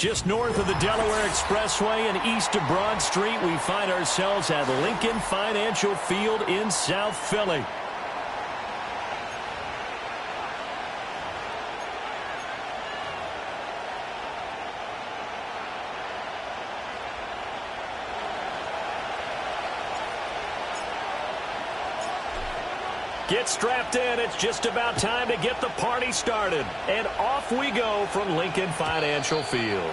Just north of the Delaware Expressway and east of Broad Street, we find ourselves at Lincoln Financial Field in South Philly. Get strapped in. It's just about time to get the party started. And off we go from Lincoln Financial Field.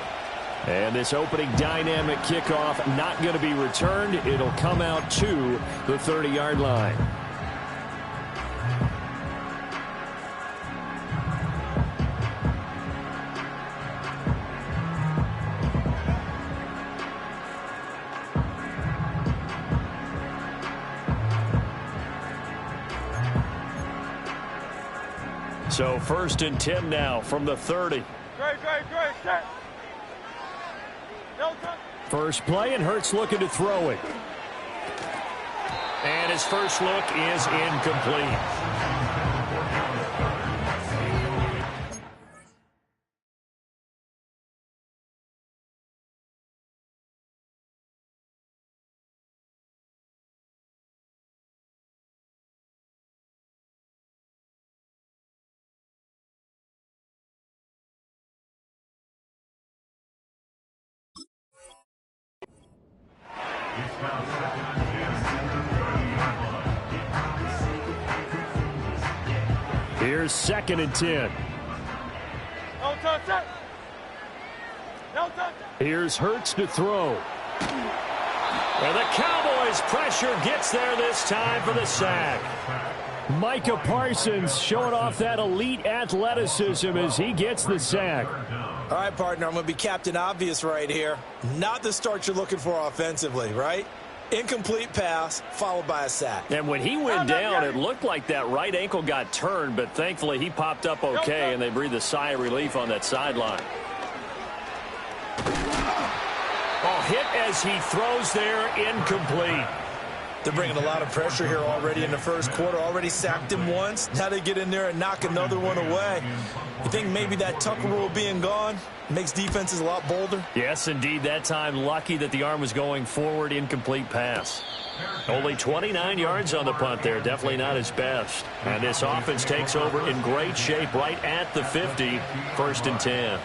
And this opening dynamic kickoff not going to be returned. It'll come out to the 30-yard line. So 1st and 10 now from the 30. Great. First play, and Hurts looking to throw it. And his first look is incomplete. Here's 2nd and 10. Here's Hurts to throw. And the Cowboys' pressure gets there this time for the sack. Micah Parsons showing off that elite athleticism as he gets the sack. All right, partner, I'm going to be Captain Obvious right here. Not the start you're looking for offensively, right? Incomplete pass, followed by a sack. And when he went down, it looked like that right ankle got turned, but thankfully he popped up okay, and they breathed a sigh of relief on that sideline. Oh, hit as he throws there, incomplete. They're bringing a lot of pressure here already in the first quarter. Already sacked him once. Now they get in there and knock another one away. You think maybe that Tucker rule being gone makes defenses a lot bolder? Yes, indeed. That time, lucky that the arm was going forward. Incomplete pass. Only 29 yards on the punt there. Definitely not his best. And this offense takes over in great shape right at the 50. 1st and 10.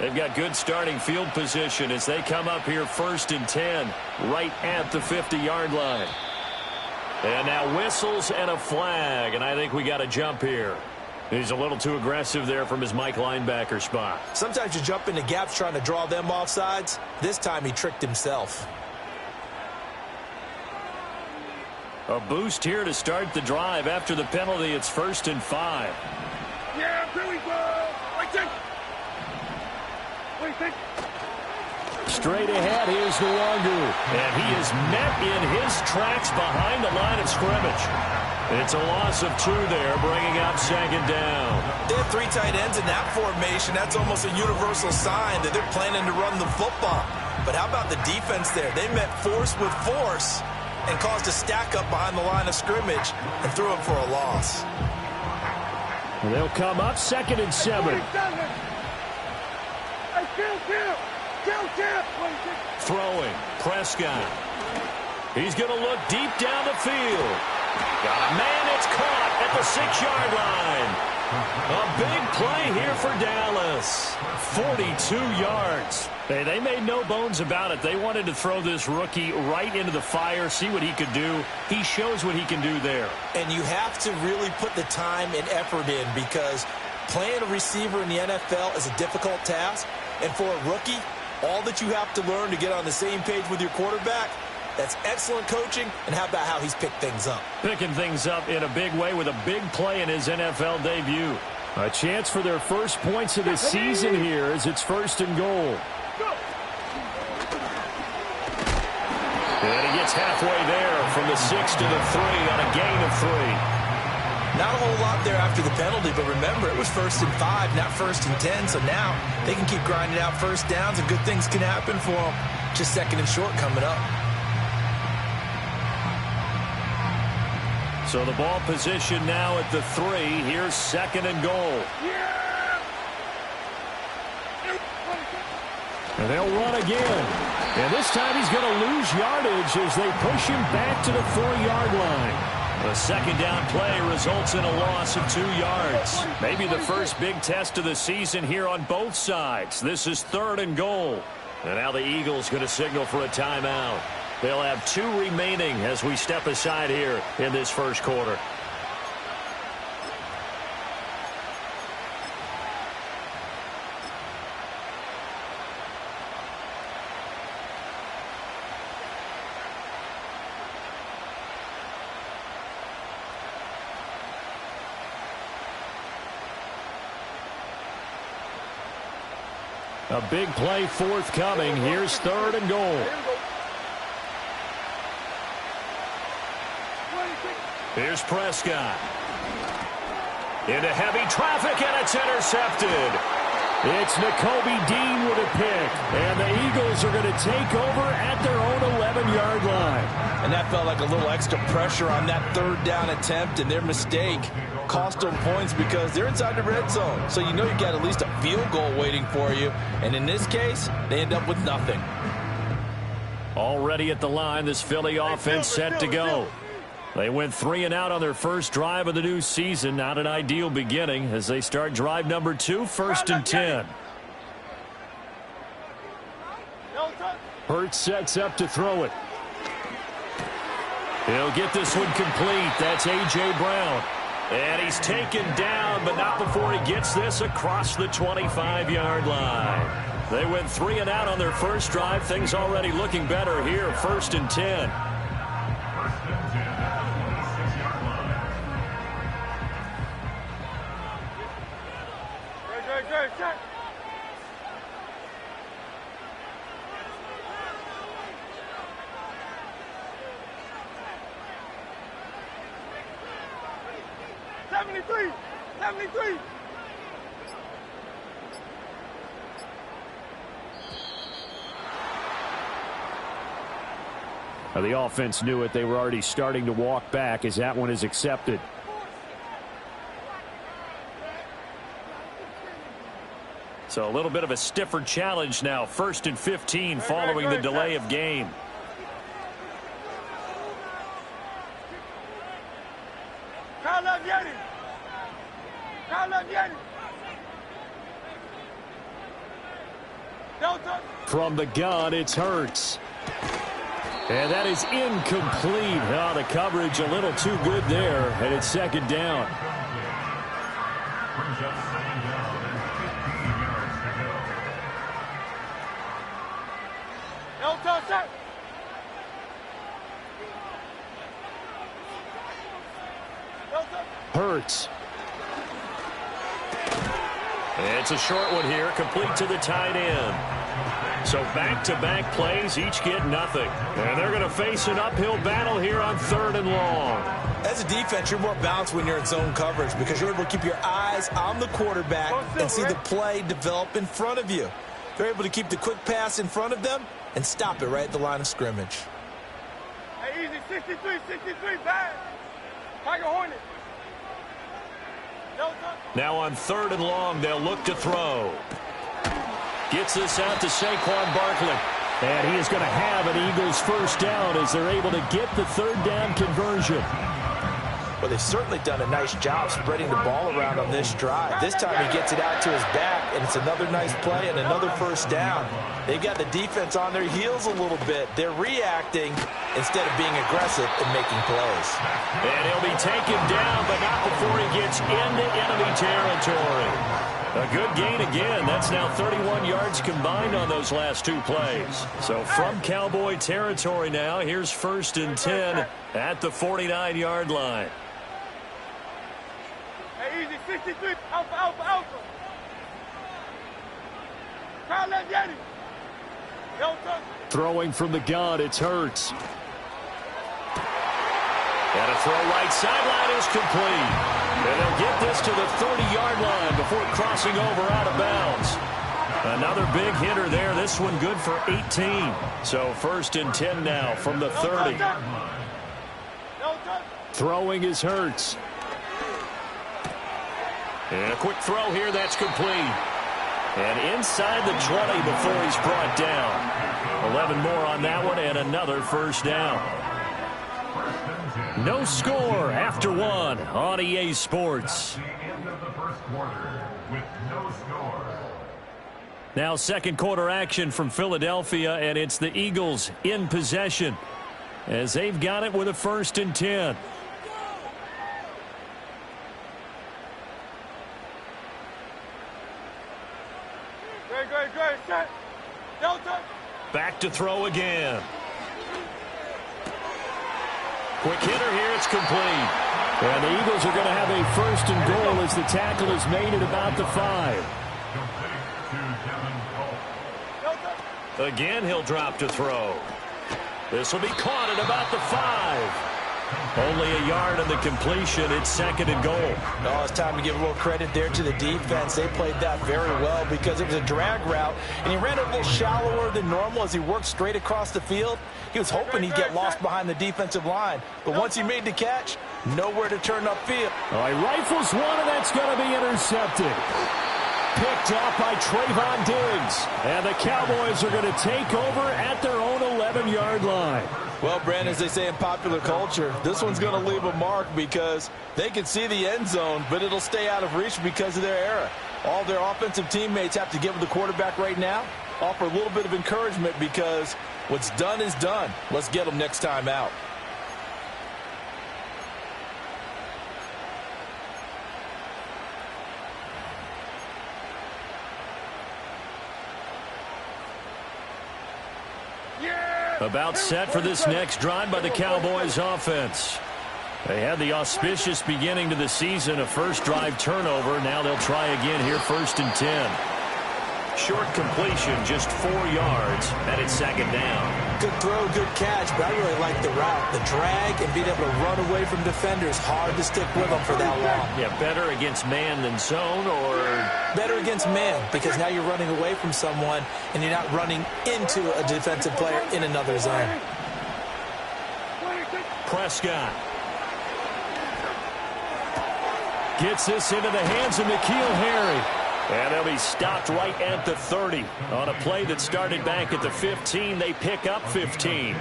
They've got good starting field position as they come up here 1st and 10 right at the 50-yard line. And now whistles and a flag, and I think we got a jump here. He's a little too aggressive there from his Mike linebacker spot. Sometimes you jump into gaps trying to draw them off sides. This time he tricked himself. A boost here to start the drive. After the penalty, it's 1st and 5. Yeah, here we go. Straight ahead, here's Nwangu. And he is met in his tracks behind the line of scrimmage. It's a loss of 2 there, bringing up 2nd down. They have 3 tight ends in that formation. That's almost a universal sign that they're planning to run the football. But how about the defense there? They met force with force and caused a stack up behind the line of scrimmage and threw it for a loss. And they'll come up 2nd and 7. Throwing, Prescott. He's going to look deep down the field. Got a man, it's caught at the 6-yard line. A big play here for Dallas. 42 yards. Hey, they made no bones about it. They wanted to throw this rookie right into the fire, see what he could do. He shows what he can do there. And you have to really put the time and effort in because playing a receiver in the NFL is a difficult task. And for a rookie, all that you have to learn to get on the same page with your quarterback, that's excellent coaching. And how about how he's picked things up? Picking things up in a big way with a big play in his NFL debut. A chance for their first points of the season here as it's 1st and goal. And he gets halfway there from the 6 to the 3 on a gain of 3. Not a whole lot there after the penalty, but remember, it was 1st and 5, not 1st and 10, so now they can keep grinding out first downs and good things can happen for them. Just 2nd and short coming up. So the ball position now at the 3. Here's 2nd and goal. And they'll run again. And this time he's going to lose yardage as they push him back to the 4-yard line. The 2nd down play results in a loss of 2 yards. Maybe the first big test of the season here on both sides. This is 3rd and goal. And now the Eagles going to signal for a timeout. They'll have 2 remaining as we step aside here in this first quarter. A big play forthcoming. Here's 3rd and goal. Here's Prescott. Into heavy traffic, and it's intercepted. It's Nakobe Dean with a pick, and the Eagles are going to take over at their own 11-yard line. And that felt like a little extra pressure on that 3rd down attempt, and their mistake cost them points because they're inside the red zone. So you know you got at least a field goal waiting for you. And in this case, they end up with nothing. Already at the line, this Philly offense set to go. They went 3 and out on their first drive of the new season. Not an ideal beginning as they start drive number 2, 1st and 10. Hurts sets up to throw it. He'll get this one complete. That's A.J. Brown. And he's taken down, but not before he gets this across the 25-yard line. They went 3 and out on their first drive. Things already looking better here, 1st and 10. Check. 73. The offense knew it. They were already starting to walk back as that one is accepted. So a little bit of a stiffer challenge now. 1st and 15 following the delay of game. From the gun, it's Hurts. And that is incomplete. Oh, the coverage a little too good there, and it's 2nd down. Hurts. It's a short one here, complete to the tight end. So back-to-back plays, each get nothing. And they're going to face an uphill battle here on 3rd and long. As a defense, you're more balanced when you're in zone coverage because you're able to keep your eyes on the quarterback and see the play develop in front of you. They're able to keep the quick pass in front of them and stop it right at the line of scrimmage. Hey, easy, 63, bad. Tiger Hornet. Now on 3rd and long, they'll look to throw. Gets this out to Saquon Barkley. And he is going to have an Eagles first down as they're able to get the 3rd down conversion. Well, they've certainly done a nice job spreading the ball around on this drive. This time he gets it out to his back, and it's another nice play and another first down. They've got the defense on their heels a little bit. They're reacting instead of being aggressive and making plays. And he'll be taken down, but not before he gets into enemy territory. A good gain again. That's now 31 yards combined on those last 2 plays. So from Cowboy territory now, here's 1st and 10 at the 49-yard line. Hey, easy, 63, alpha. Crowd left Yeti. Throwing from the gun, it's Hurts. And a throw right sideline is complete. And they'll get this to the 30-yard line before crossing over out of bounds. Another big hitter there. This one good for 18. So 1st and 10 now from the 30. Throwing is Hurts. And a quick throw here that's complete. And inside the 20 before he's brought down. 11 more on that one and another 1st down. No score after 1 on EA Sports. Now 2nd quarter action from Philadelphia, and it's the Eagles in possession as they've got it with a 1st and 10. Great. Set. Delta. Back to throw again. Quick hitter here. It's complete. And the Eagles are going to have a 1st and goal as the tackle is made at about the 5. Again, he'll drop to throw. This will be caught at about the 5. Only a yard on the completion. It's 2nd and goal. Oh, it's time to give a little credit there to the defense. They played that very well because it was a drag route, and he ran it a little shallower than normal as he worked straight across the field. He was hoping he'd get lost behind the defensive line, but once he made the catch, nowhere to turn upfield. All right, rifles one, and that's going to be intercepted. Picked off by Trayvon Diggs. And the Cowboys are going to take over at their own 11-yard line. Well, Brandon, as they say in popular culture, this one's going to leave a mark because they can see the end zone, but it'll stay out of reach because of their error. All their offensive teammates have to give the quarterback right now, offer a little bit of encouragement because what's done is done. Let's get them next time out. About set for this next drive by the Cowboys offense. They had the auspicious beginning to the season, a first drive turnover. Now they'll try again here, 1st and 10. Short completion, just 4 yards, and it's 2nd down. Good throw, good catch, but I really like the route. The drag and being able to run away from defenders, hard to stick with them for that long. Yeah, better against man than zone, or? Better against man, because now you're running away from someone and you're not running into a defensive player in another zone. Prescott gets this into the hands of N'Keal Harry. And they'll be stopped right at the 30. On a play that started back at the 15, they pick up 15.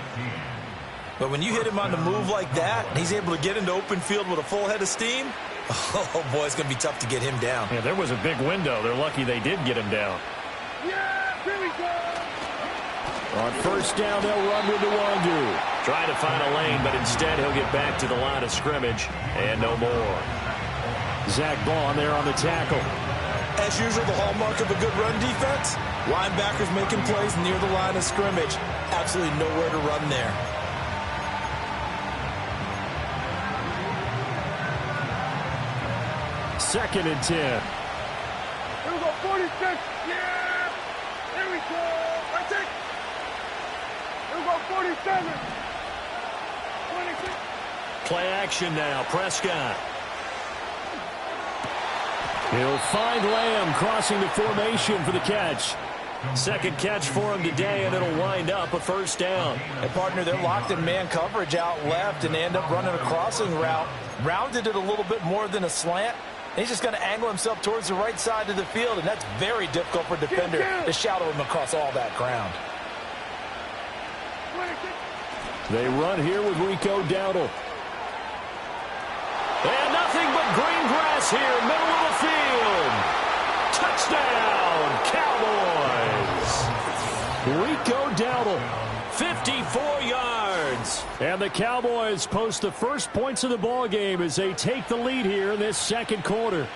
But when you hit him on the move like that, and he's able to get into open field with a full head of steam, oh, boy, it's going to be tough to get him down. Yeah, there was a big window. They're lucky they did get him down. Yeah, here we go. On 1st down, they'll run with Nwangu. Trying to find a lane, but instead he'll get back to the line of scrimmage. And no more. Zach Bond there on the tackle. As usual, the hallmark of a good run defense, linebackers making plays near the line of scrimmage. Absolutely nowhere to run there. Second and 10. Here we go, 46. Yeah. Here we go. That's it. Here we go, 47. 26. Play action now. Prescott. He'll find Lamb crossing the formation for the catch. Second catch for him today, and it'll wind up a 1st down. And, partner, they're locked in man coverage out left, and they end up running a crossing route. Rounded it a little bit more than a slant. And he's just going to angle himself towards the right side of the field, and that's very difficult for a defender to shadow him across all that ground. They run here with Rico Dowdle. And nothing but green grass here, middle of the field. Touchdown, Cowboys. Rico Dowdle, 54 yards. And the Cowboys post the first points of the ball game as they take the lead here in this 2nd quarter.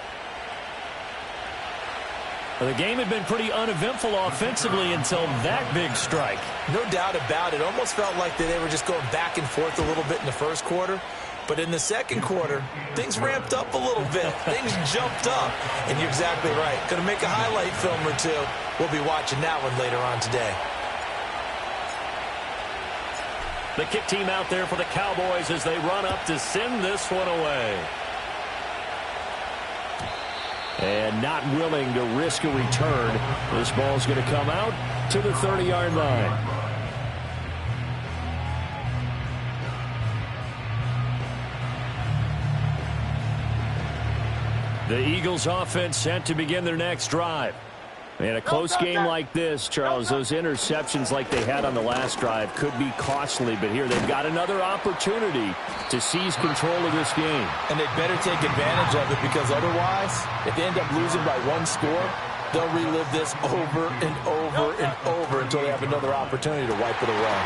The game had been pretty uneventful offensively until that big strike. No doubt about it. Almost felt like they were just going back and forth a little bit in the 1st quarter. But in the 2nd quarter, things ramped up a little bit. Things jumped up. And you're exactly right. Going to make a highlight film or two. We'll be watching that one later on today. The kick team out there for the Cowboys as they run up to send this one away. And not willing to risk a return. This ball's going to come out to the 30-yard line. The Eagles offense set to begin their next drive. In a close game like this, Charles, those interceptions like they had on the last drive could be costly, but here they've got another opportunity to seize control of this game. And they better take advantage of it, because otherwise, if they end up losing by one score, they'll relive this over and over and over until they have another opportunity to wipe it away.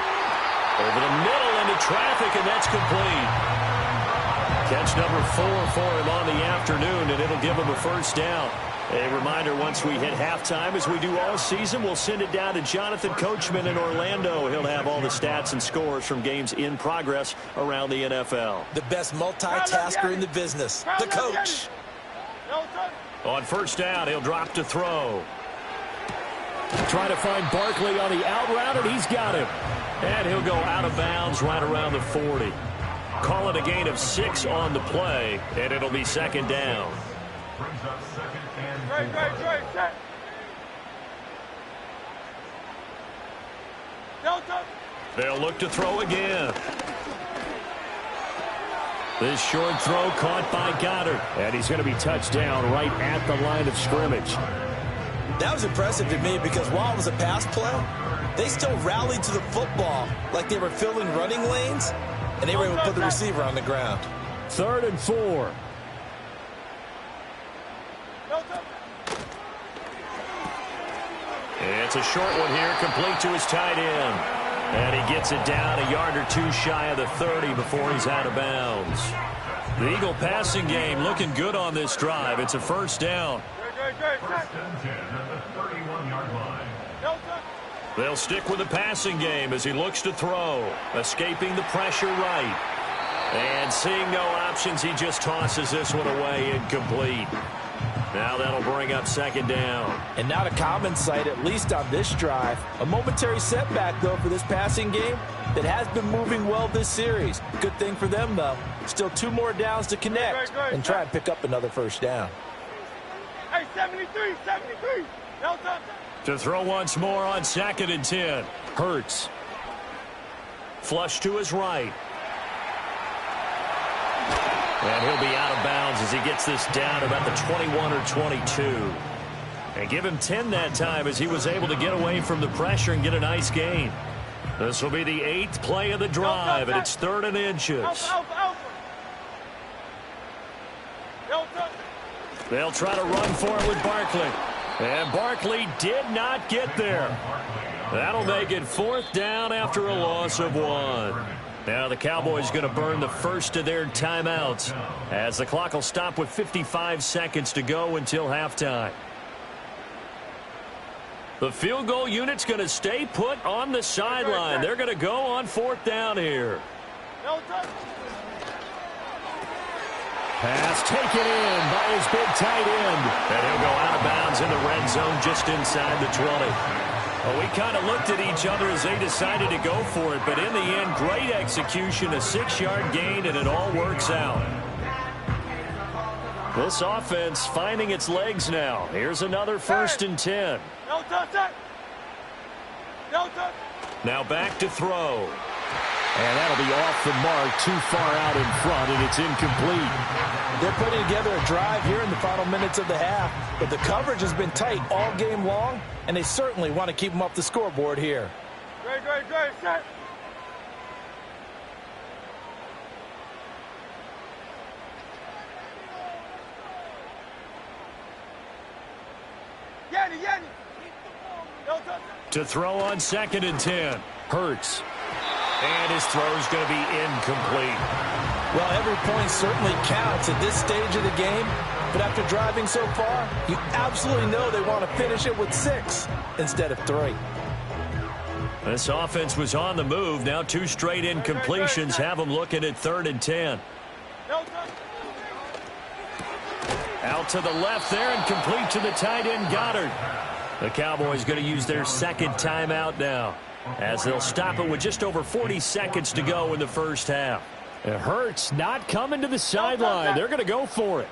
Over the middle into traffic, and that's complete. Catch number 4 for him on the afternoon, and it'll give him a first down. A reminder, once we hit halftime, as we do all season, we'll send it down to Jonathan Coachman in Orlando. He'll have all the stats and scores from games in progress around the NFL. The best multitasker in the business, the coach. On first down, he'll drop to throw. Trying to find Barkley on the out route, and he's got him. And he'll go out of bounds right around the 40. Call it a gain of 6 on the play, and it'll be second down. They'll look to throw again. This short throw caught by Goddard, and he's going to be touched down right at the line of scrimmage. That was impressive to me, because while it was a pass play, they still rallied to the football like they were filling running lanes, and they were able to put the receiver on the ground. 3rd and 4. It's a short one here, complete to his tight end. And he gets it down a yard or 2 shy of the 30 before he's out of bounds. The Eagle passing game looking good on this drive. It's a first down. They'll stick with the passing game as he looks to throw. Escaping the pressure right. And seeing no options, he just tosses this one away, incomplete. Now that'll bring up second down. And not a common sight, at least on this drive. A momentary setback, though, for this passing game that has been moving well this series. Good thing for them, though. Still 2 more downs to connect and try and pick up another first down. Hey, 73. To throw once more on 2nd and 10. Hurts. Flush to his right. And he'll be out of bounds as he gets this down about the 21 or 22. And give him 10 that time as he was able to get away from the pressure and get a nice gain. This will be the 8th play of the drive, and it's 3rd and inches. They'll try to run for it with Barkley. And Barkley did not get there. That'll make it 4th down after a loss of 1. Now the Cowboys going to burn the first of their timeouts as the clock will stop with 55 seconds to go until halftime. The field goal unit's going to stay put on the sideline. They're going to go on 4th down here. Pass taken in by his big tight end. And he'll go out of bounds in the red zone just inside the 20. Well, we kind of looked at each other as they decided to go for it, but in the end, great execution, a 6-yard gain, and it all works out. This offense finding its legs now. Here's another 1st and 10. Now back to throw. And that'll be off the mark, too far out in front, and it's incomplete. They're putting together a drive here in the final minutes of the half, but the coverage has been tight all game long, and they certainly want to keep them off the scoreboard here. Great, set. Yanni. To throw on 2nd and 10. Hurts. And his throw's going to be incomplete. Well, every point certainly counts at this stage of the game, but after driving so far, you absolutely know they want to finish it with 6 instead of 3. This offense was on the move. Now 2 straight incompletions have them looking at 3rd and 10. Out to the left there and complete to the tight end Goddard. The Cowboys going to use their 2nd timeout now. as they'll stop it with just over 40 seconds to go in the first half. It hurts not coming to the sideline. They're going to go for it.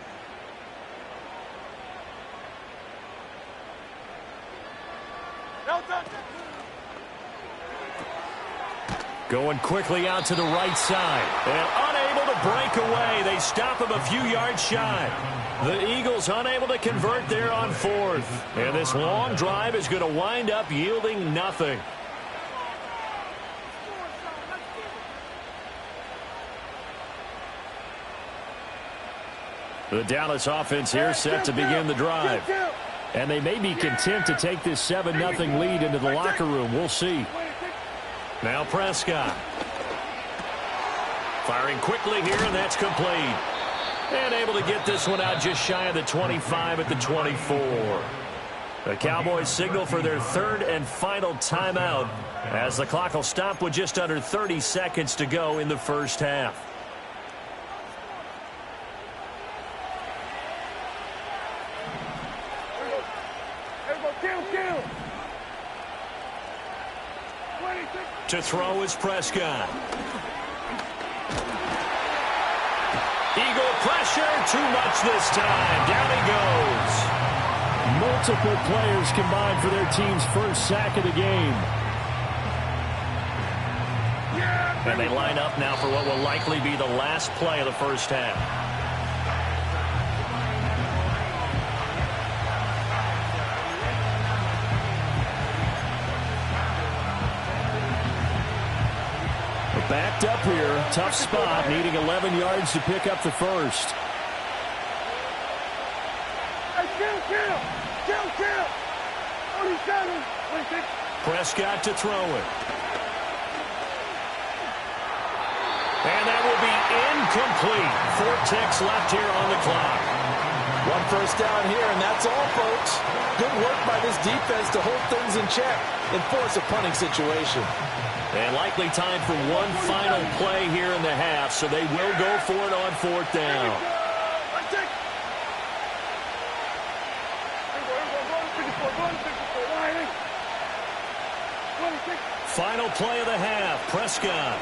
Going quickly out to the right side. And unable to break away. They stop him a few yards shy. The Eagles unable to convert there on fourth. And this long drive is going to wind up yielding nothing. The Dallas offense here set to begin the drive. And they may be content to take this 7-0 lead into the locker room. We'll see. Now Prescott. Firing quickly here, and that's complete. And able to get this one out just shy of the 25 at the 24. The Cowboys signal for their third and final timeout as the clock will stop with just under 30 seconds to go in the first half. To throw is Prescott. Eagle pressure, too much this time. Down he goes. Multiple players combined for their team's first sack of the game. And they line up now for what will likely be the last play of the first half. Backed up here. Tough spot. Needing 11 yards to pick up the first. Prescott to throw it. And that will be incomplete. 4 ticks left here on the clock. One first down here, and that's all, folks. Good work by this defense to hold things in check and force a punting situation. And likely time for one final play here in the half, so they will go for it on 4th down. Final play of the half, Prescott.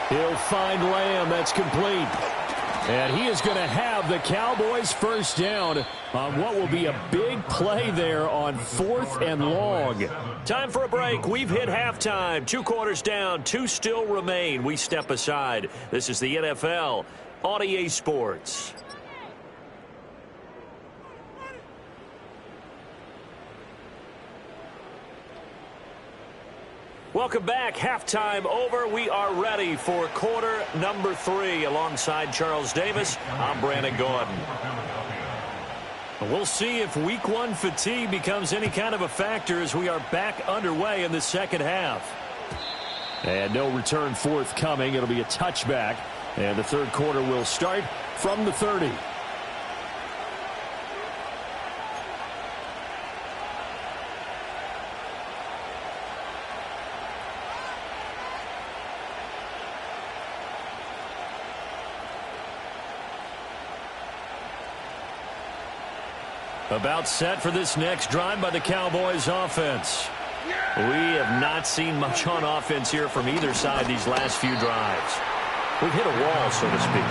He'll find Lamb. That's complete. And he is going to have the Cowboys first down on what will be a big play there on 4th and long. Time for a break. We've hit halftime. 2 quarters down. 2 still remain. We step aside. This is the NFL on EA Sports. Welcome back. Halftime over. We are ready for quarter number 3. Alongside Charles Davis, I'm Brandon Gordon. We'll see if week 1 fatigue becomes any kind of a factor as we are back underway in the second half. And no return forthcoming. It'll be a touchback. And the third quarter will start from the 30. About set for this next drive by the Cowboys offense. We have not seen much on offense here from either side these last few drives. We've hit a wall, so to speak.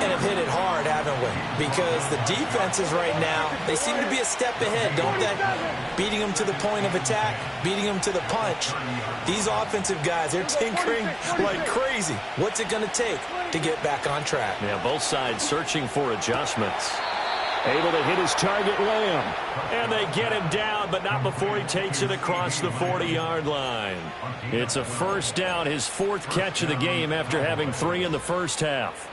And have hit it hard, haven't we? Because the defenses right now, they seem to be a step ahead, don't they? Beating them to the point of attack, beating them to the punch. These offensive guys, they're tinkering like crazy. What's it going to take to get back on track? Yeah, both sides searching for adjustments. Able to hit his target, Lamb. And they get him down, but not before he takes it across the 40-yard line. It's a first down, his 4th catch of the game after having 3 in the first half.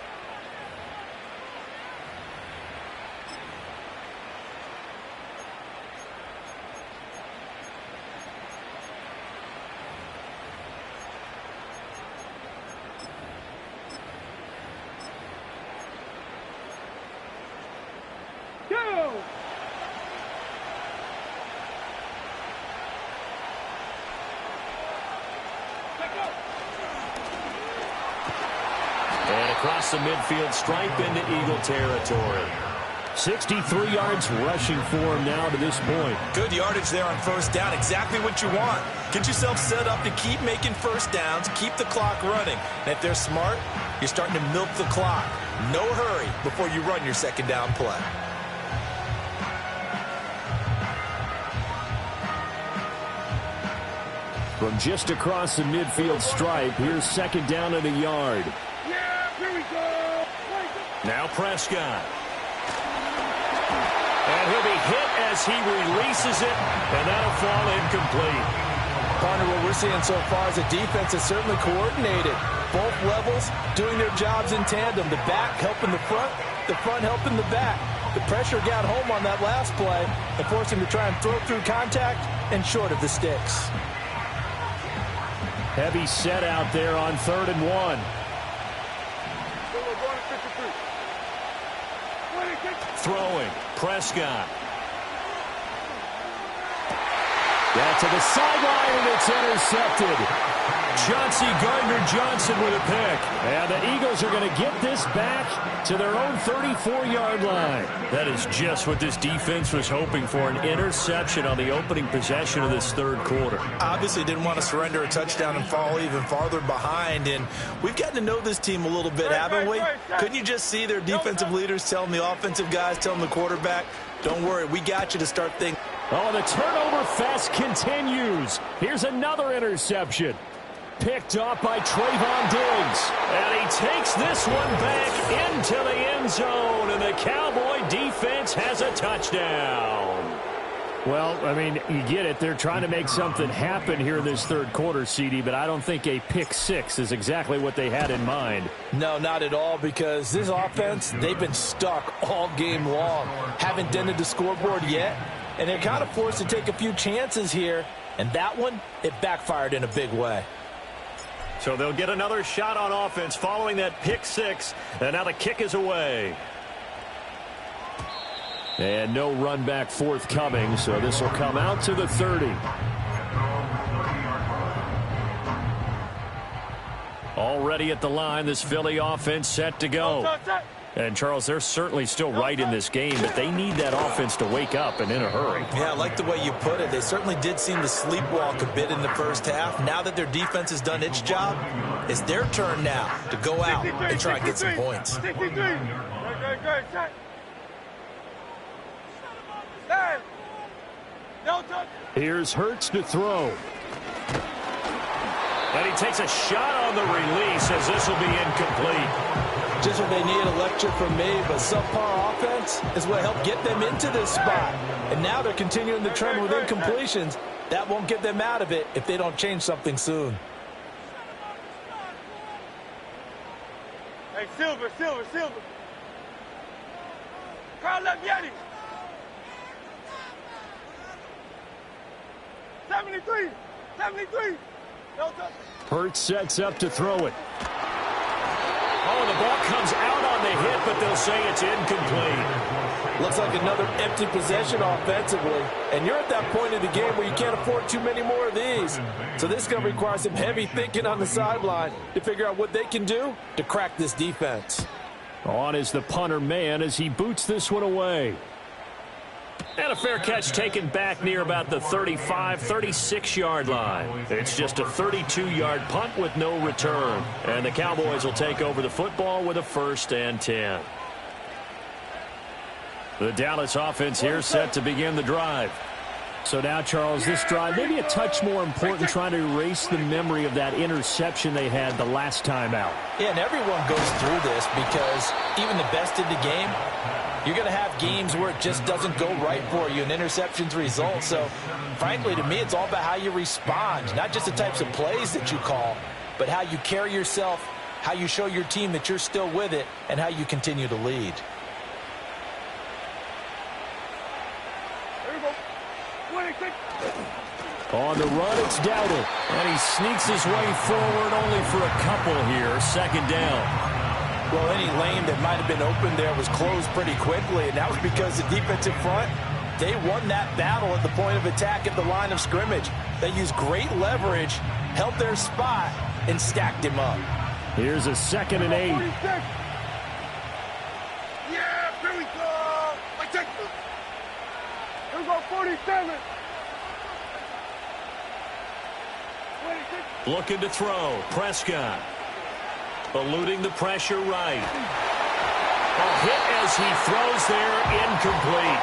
And across the midfield stripe into Eagle territory. 63 yards rushing for him now to this point. Good yardage there on first down. Exactly what you want. Get yourself set up to keep making first downs, keep the clock running. And if they're smart, you're starting to milk the clock. No hurry before you run your second down play. From just across the midfield stripe, here's second down and a yard. Yeah, here we go. Now Prescott. And he'll be hit as he releases it, and that'll fall incomplete. Partner, what we're seeing so far is the defense is certainly coordinated. Both levels doing their jobs in tandem. The back helping the front helping the back. The pressure got home on that last play and forced him to try and throw through contact and short of the sticks. Heavy set out there on 3rd and 1. Throwing, Prescott. Yeah, to the sideline, and it's intercepted. Chauncey Gardner-Johnson with a pick. And the Eagles are going to get this back to their own 34-yard line. That is just what this defense was hoping for, an interception on the opening possession of this third quarter. Obviously didn't want to surrender a touchdown and fall even farther behind. And we've gotten to know this team a little bit, haven't we? Couldn't you just see their defensive leaders telling the offensive guys, telling the quarterback, don't worry, we got you to start thinking. Oh, the turnover fest continues. Here's another interception. Picked off by Trayvon Diggs. And he takes this one back into the end zone, and the Cowboy defense has a touchdown. Well, I mean, you get it. They're trying to make something happen here in this third quarter, CD, but I don't think a pick six is exactly what they had in mind. No, not at all, because this offense, they've been stuck all game long. Haven't dented the scoreboard yet, and they're kind of forced to take a few chances here, and that one, it backfired in a big way. So they'll get another shot on offense following that pick six, and now the kick is away. And no run back forthcoming, so this will come out to the 30. Already at the line, this Philly offense set to go. And, Charles, they're certainly still right in this game, but they need that offense to wake up and in a hurry. Yeah, I like the way you put it. They certainly did seem to sleepwalk a bit in the first half. Now that their defense has done its job, it's their turn now to go out and try and get some points. Here's Hurts to throw. And he takes a shot on the release as this will be incomplete. Just what they need, a lecture from me, but subpar offense is what helped get them into this spot. And now they're continuing the trend with incompletions. That won't get them out of it if they don't change something soon. Hey, Silver. Carl Leviati. 73. Hurts sets up to throw it. Oh, the ball comes out on the hit, but they'll say it's incomplete. Looks like another empty possession offensively. And you're at that point in the game where you can't afford too many more of these. So this is going to require some heavy thinking on the sideline to figure out what they can do to crack this defense. On is the punter man as he boots this one away. And a fair catch taken back near about the 35, 36-yard line. It's just a 32-yard punt with no return. And the Cowboys will take over the football with a 1st and 10. The Dallas offense here set to begin the drive. So now, Charles, this drive maybe a touch more important, trying to erase the memory of that interception they had the last time out. Yeah, and everyone goes through this because even the best in the game, you're going to have games where it just doesn't go right for you and interceptions result. So, frankly, to me, it's all about how you respond, not just the types of plays that you call, but how you carry yourself, how you show your team that you're still with it, and how you continue to lead. On the run, it's Dowdle. And he sneaks his way forward only for a couple here. 2nd down. Well, any lane that might have been open there was closed pretty quickly, and that was because the defensive front, they won that battle at the point of attack at the line of scrimmage. They used great leverage, held their spot, and stacked him up. Here's a 2nd and 8. Yeah, here we go. take. Here we go, 47. 26. Looking to throw. Prescott. Eluding the pressure right. A hit as he throws there, incomplete.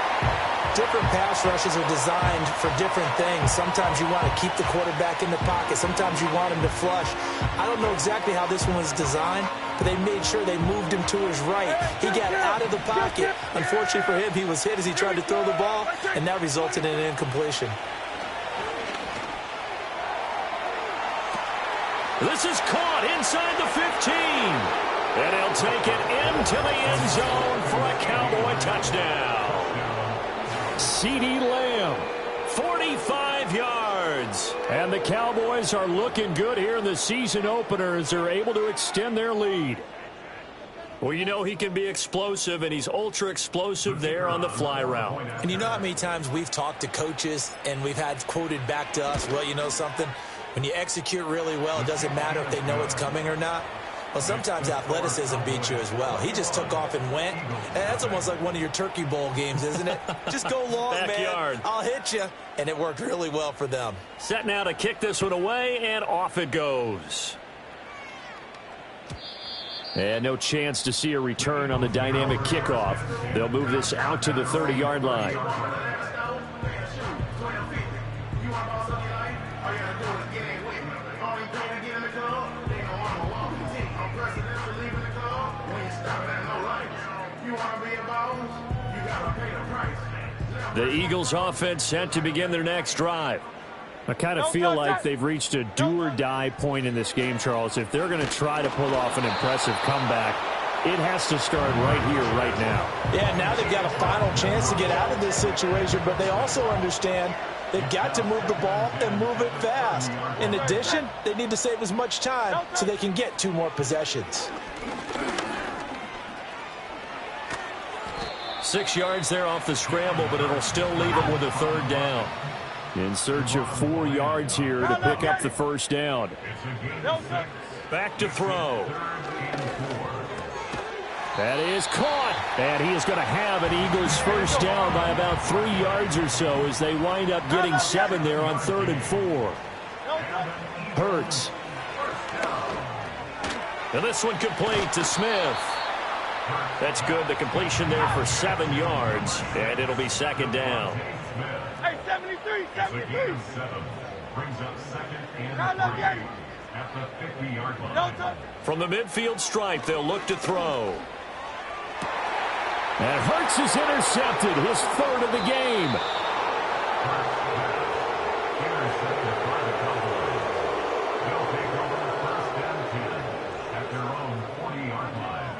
Different pass rushes are designed for different things. Sometimes you want to keep the quarterback in the pocket. Sometimes you want him to flush. I don't know exactly how this one was designed, but they made sure they moved him to his right. He got out of the pocket. Unfortunately for him, he was hit as he tried to throw the ball, and that resulted in an incompletion. This is caught inside the 15. And he'll take it into the end zone for a Cowboy touchdown. CeeDee Lamb, 45 yards. and the Cowboys are looking good here in the season opener as they're able to extend their lead. Well, you know he can be explosive, and he's ultra explosive there on the fly route. And you know how many times we've talked to coaches and we've had quoted back to us, well, you know something? When you execute really well, it doesn't matter if they know it's coming or not. Well, sometimes athleticism beats you as well. He just took off and went. And that's almost like one of your Turkey Bowl games, isn't it? Just go long, Backyard. man. I'll hit you. And it worked really well for them. Set now to kick this one away, and off it goes. And no chance to see a return on the dynamic kickoff. They'll move this out to the 30-yard line. The Eagles offense set to begin their next drive. I kind of feel like they've reached a do-or-die point in this game, Charles. If they're going to try to pull off an impressive comeback, it has to start right here, right now. Yeah, now they've got a final chance to get out of this situation, but they also understand they've got to move the ball and move it fast. In addition, they need to save as much time so they can get 2 more possessions. 6 yards there off the scramble, but it'll still leave them with a 3rd down. In search of 4 yards here to pick up the first down. Back to throw. That is caught. And he is going to have an Eagles first down by about 3 yards or so as they wind up getting 7 there on 3rd and 4. Hurts. And this one complete to Smith. That's good. The completion there for 7 yards, and it'll be 2nd down. Hey, 73, 73. Brings up 2nd and 3 at the 50-yard line. From the midfield stripe, they'll look to throw. And Hurts is intercepted, his 3rd of the game. Intercepted by the Cowboys. They'll take over 1st and 10 at their own 40-yard line.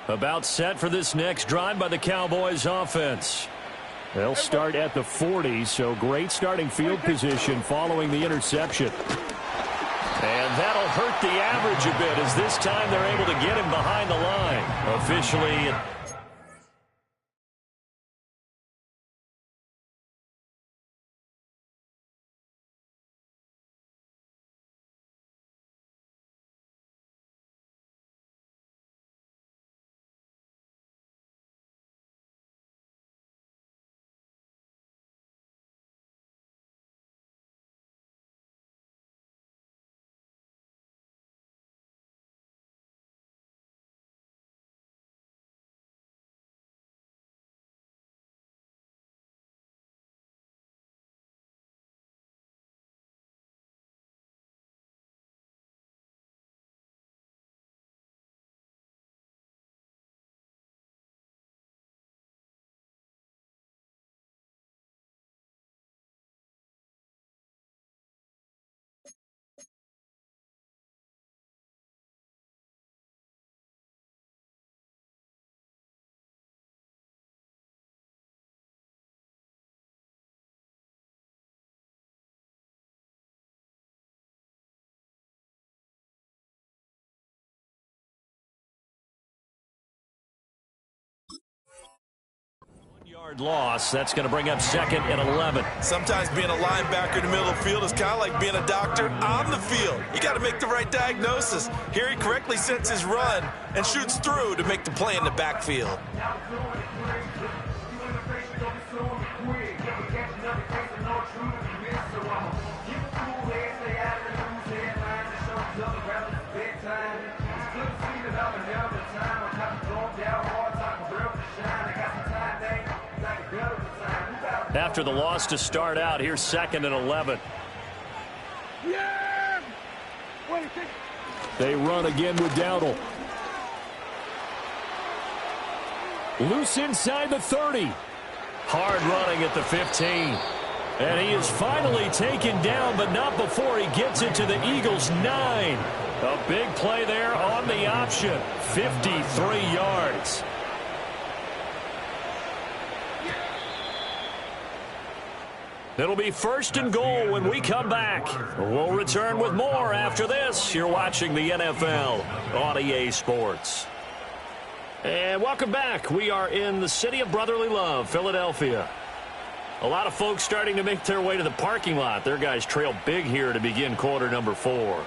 About set for this next drive by the Cowboys offense. They'll start at the 40, so great starting field position following the interception. And that'll hurt the average a bit as this time they're able to get him behind the line. Officially Loss. That's going to bring up 2nd and 11. Sometimes being a linebacker in the middle of the field is kind of like being a doctor on the field. You got to make the right diagnosis. Here he correctly sets his run and shoots through to make the play in the backfield. After the loss to start out, here's 2nd and 11. Yeah! They run again with Dowdle. Loose inside the 30. Hard running at the 15. And he is finally taken down, but not before he gets it to the Eagles' 9. A big play there on the option. 53 yards. It'll be 1st and goal when we come back. We'll return with more after this. You're watching the NFL on EA Sports. And welcome back. We are in the city of brotherly love, Philadelphia. A lot of folks starting to make their way to the parking lot. Their guys trail big here to begin quarter number 4.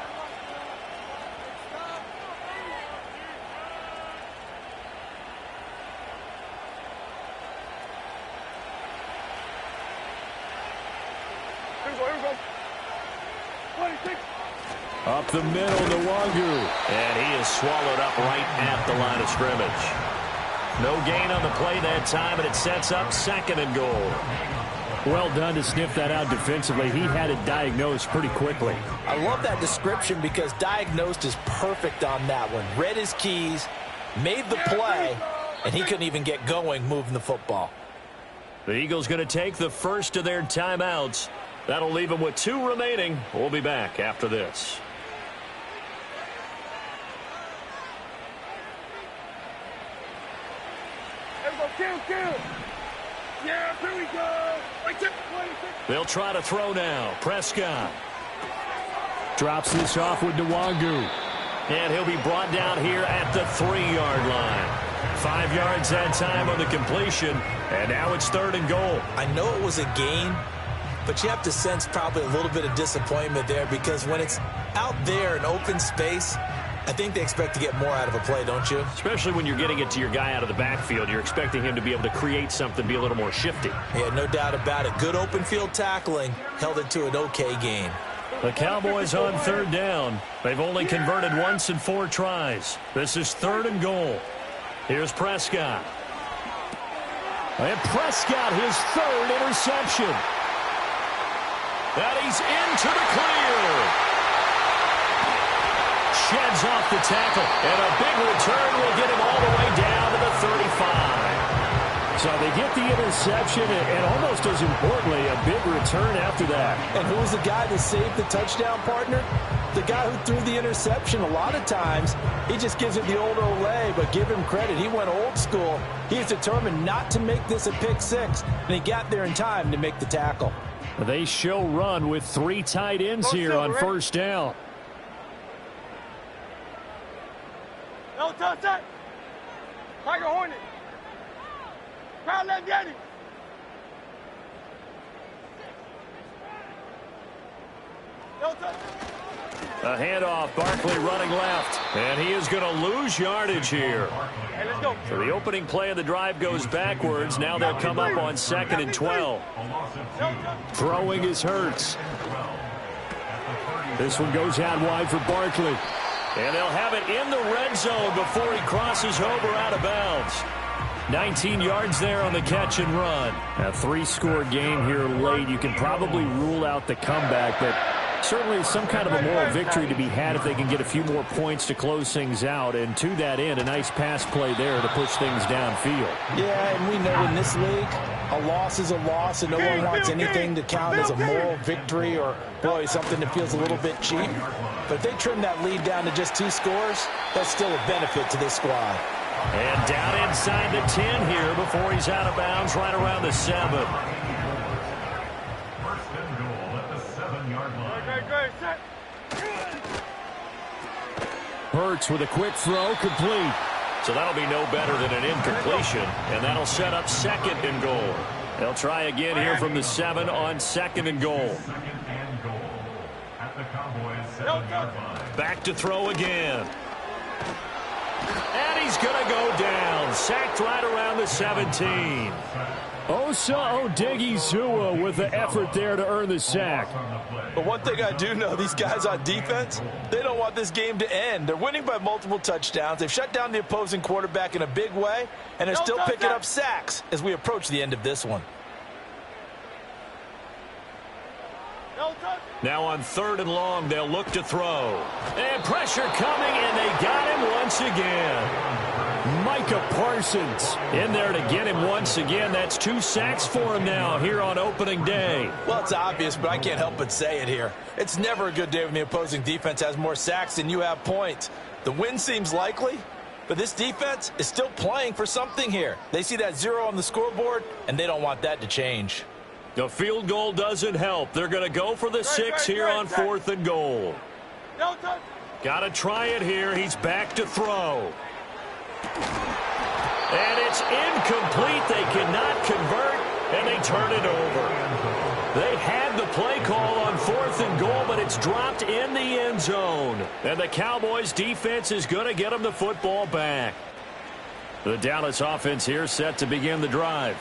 Up the middle, Nwangu. And he is swallowed up right at the line of scrimmage. No gain on the play that time, and it sets up 2nd and goal. Well done to sniff that out defensively. He had it diagnosed pretty quickly. I love that description because diagnosed is perfect on that one. Read his keys, made the play, and he couldn't even get going moving the football. The Eagles going to take the first of their timeouts. That'll leave them with 2 remaining. We'll be back after this. Kill. Yeah, here we go. They'll try to throw now. Prescott. Drops this off with Nwangu. And he'll be brought down here at the 3-yard line. 5 yards that time on the completion. And now it's 3rd and goal. I know it was a gain, but you have to sense probably a little bit of disappointment there because when it's out there in open space, I think they expect to get more out of a play, don't you? Especially when you're getting it to your guy out of the backfield. You're expecting him to be able to create something, be a little more shifty. Yeah, no doubt about it. Good open field tackling held it to an okay gain. The Cowboys on 3rd down. They've only converted once in 4 tries. This is 3rd and goal. Here's Prescott. And Prescott, his 3rd interception. And he's into the clear. Sheds off the tackle, and a big return will get him all the way down to the 35. So they get the interception, and almost as importantly, a big return after that. And who was the guy that saved the touchdown, partner? The guy who threw the interception. A lot of times, he just gives it the old Olay, but give him credit. He went old school. He's determined not to make this a pick 6, and he got there in time to make the tackle. They show run with 3 tight ends here on 1st down. No touch that. Tiger Hornet. Crowd left Getty. No touch. A handoff, Barkley running left. And he is going to lose yardage here. Hey, let's go. So the opening play of the drive goes backwards. Now they'll come up on 2nd and 12. Throwing is Hurts. This one goes out wide for Barkley. And they'll have it in the red zone before he crosses over out of bounds. 19 yards there on the catch and run. A 3-score game here late. You can probably rule out the comeback, but certainly some kind of a moral victory to be had if they can get a few more points to close things out. And to that end, a nice pass play there to push things downfield. Yeah, and we know in this league, a loss is a loss, and no one wants anything to count as a moral victory or, boy, something that feels a little bit cheap. But if they trim that lead down to just 2 scores, that's still a benefit to this squad. And down inside the 10 here before he's out of bounds right around the 7. 1st and goal at the 7-yard line. Great, set. Hurts with a quick throw, complete. So that'll be no better than an incompletion, and that'll set up 2nd and goal. They'll try again here from the 7 on 2nd and goal. 2nd and goal at the Cowboys 7-yard line. Back to throw again. And he's going to go down. Sacked right around the 17. Osa Odighizuwa with the effort there to earn the sack. But one thing I do know, these guys on defense, they don't want this game to end. They're winning by multiple touchdowns. They've shut down the opposing quarterback in a big way, and they're still picking up sacks as we approach the end of this one. Now on 3rd and long, they'll look to throw. And pressure coming, and they got him once again. Micah Parsons in there to get him once again. That's 2 sacks for him now here on opening day. Well, it's obvious, but I can't help but say it here. It's never a good day when the opposing defense has more sacks than you have points. The win seems likely, but this defense is still playing for something here. They see that 0 on the scoreboard, and they don't want that to change. The field goal doesn't help. They're going to go for the 6 here on 4th and goal. Got to try it here. He's back to throw. And it's incomplete. They cannot convert, and they turn it over. They had the play call on 4th and goal, but it's dropped in the end zone. And the Cowboys defense is going to get them the football back. The Dallas offense here set to begin the drive.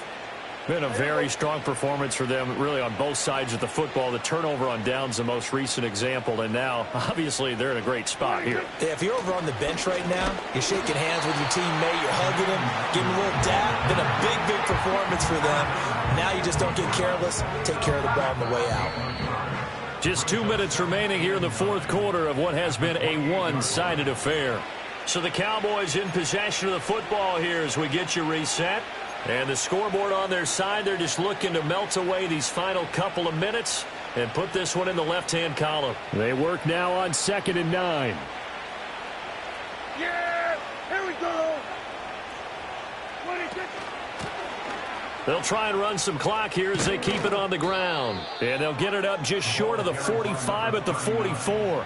Been a very strong performance for them, really, on both sides of the football. The turnover on downs, the most recent example, and now, obviously, they're in a great spot here. If you're over on the bench right now, you're shaking hands with your teammate, you're hugging him, giving him a little dap. Been a big, big performance for them. Now you just don't get careless. Take care of the ball on the way out. Just 2 minutes remaining here in the 4th quarter of what has been a one-sided affair. So the Cowboys in possession of the football here as we get you reset. And the scoreboard on their side, they're just looking to melt away these final couple of minutes and put this one in the left-hand column. They work now on 2nd and 9. Yeah, here we go. 26. They'll try and run some clock here as they keep it on the ground. And they'll get it up just short of the 45 at the 44.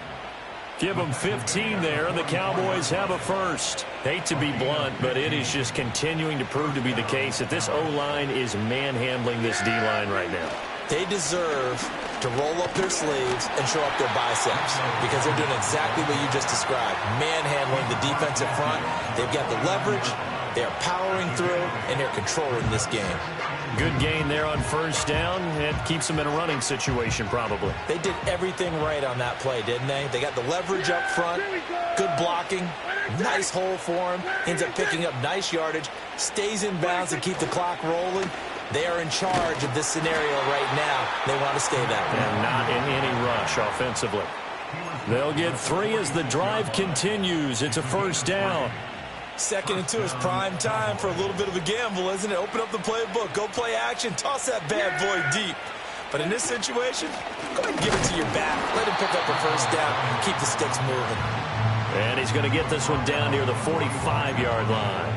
Give them 15 there, and the Cowboys have a first. Hate to be blunt, but it is just continuing to prove to be the case that this O-line is manhandling this D-line right now. They deserve to roll up their sleeves and show up their biceps because they're doing exactly what you just described, manhandling the defensive front. They've got the leverage, they're powering through, and they're controlling this game. Good gain there on 1st down. It keeps them in a running situation probably. They did everything right on that play, didn't they? They got the leverage up front, good blocking, nice hole for him, ends up picking up nice yardage, stays in bounds and keep the clock rolling. They are in charge of this scenario right now. They want to stay that way. And not in any rush offensively. They'll get 3 as the drive continues. It's a 1st down. 2nd and 2 is prime time for a little bit of a gamble, isn't it? Open up the playbook, go play action, toss that bad boy deep. But in this situation, go ahead and give it to your back. Let him pick up a 1st down, keep the sticks moving. And he's going to get this one down near the 45-yard line.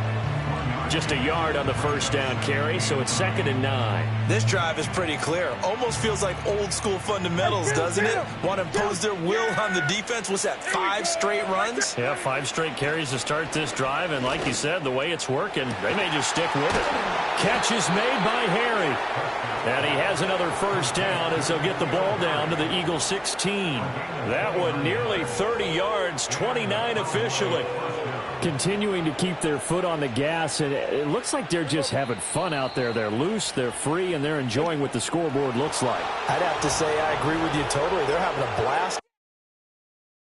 Just a yard on the 1st down carry, so it's 2nd and 9. This drive is pretty clear. Almost feels like old school fundamentals, doesn't it? Want to impose their will on the defense. What's that, 5 straight runs? Yeah, 5 straight carries to start this drive, and like you said, the way it's working, they may just stick with it. Catch is made by Harry. And he has another 1st down as they'll get the ball down to the Eagles 16. That one nearly 30 yards, 29 officially. Continuing to keep their foot on the gas, and it looks like they're just having fun out there. They're loose, they're free, and they're enjoying what the scoreboard looks like. I'd have to say I agree with you totally. They're having a blast.